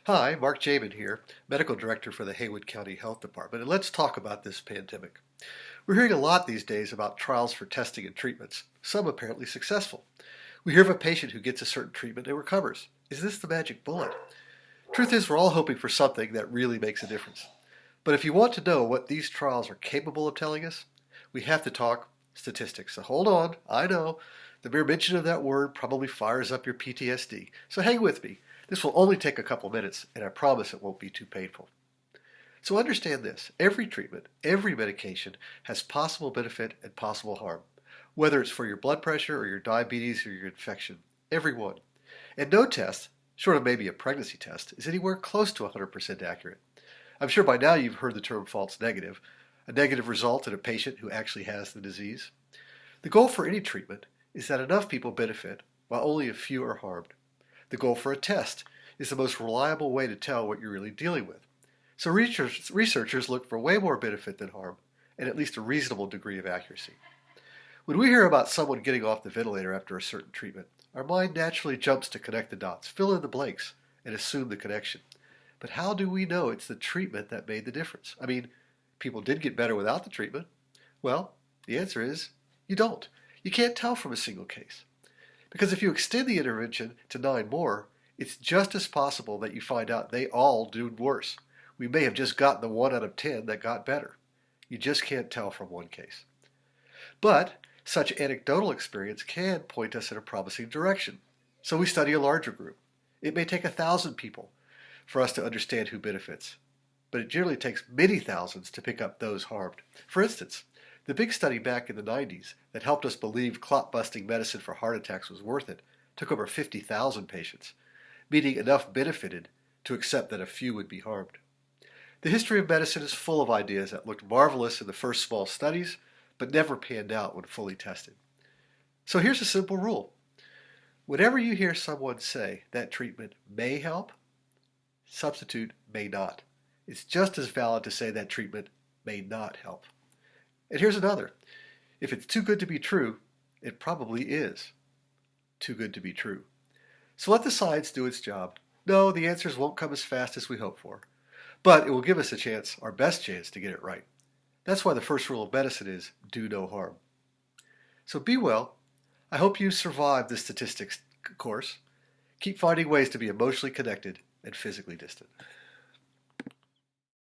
Hi, Mark Jamin here, Medical Director for the Haywood County Health Department, and let's talk about this pandemic. We're hearing a lot these days about trials for testing and treatments, some apparently successful. We hear of a patient who gets a certain treatment and recovers. Is this the magic bullet? Truth is, we're all hoping for something that really makes a difference. But if you want to know what these trials are capable of telling us, we have to talk statistics. So hold on, I know the mere mention of that word probably fires up your PTSD. So hang with me. This will only take a couple minutes, and I promise it won't be too painful. So understand this. Every treatment, every medication has possible benefit and possible harm, whether it's for your blood pressure or your diabetes or your infection. Every one. And no test, short of maybe a pregnancy test, is anywhere close to 100% accurate. I'm sure by now you've heard the term false negative, a negative result in a patient who actually has the disease. The goal for any treatment is that enough people benefit while only a few are harmed. The goal for a test is the most reliable way to tell what you're really dealing with. So researchers look for way more benefit than harm, and at least a reasonable degree of accuracy. When we hear about someone getting off the ventilator after a certain treatment, our mind naturally jumps to connect the dots, fill in the blanks, and assume the connection. But how do we know it's the treatment that made the difference? I mean, people did get better without the treatment. Well, the answer is you don't. You can't tell from a single case. Because if you extend the intervention to 9 more, it's just as possible that you find out they all did worse. We may have just gotten the 1 out of 10 that got better. You just can't tell from one case. But such anecdotal experience can point us in a promising direction. So we study a larger group. It may take 1,000 people for us to understand who benefits, but it generally takes many thousands to pick up those harmed. For instance, the big study back in the 90s that helped us believe clot-busting medicine for heart attacks was worth it took over 50,000 patients, meaning enough benefited to accept that a few would be harmed. The history of medicine is full of ideas that looked marvelous in the first small studies, but never panned out when fully tested. So here's a simple rule. Whenever you hear someone say that treatment may help, substitute may not. It's just as valid to say that treatment may not help. And here's another. If it's too good to be true, it probably is too good to be true. So let the science do its job. No, the answers won't come as fast as we hope for, but it will give us a chance, our best chance, to get it right. That's why the first rule of medicine is do no harm. So be well. I hope you survive this statistics course. Keep finding ways to be emotionally connected and physically distant.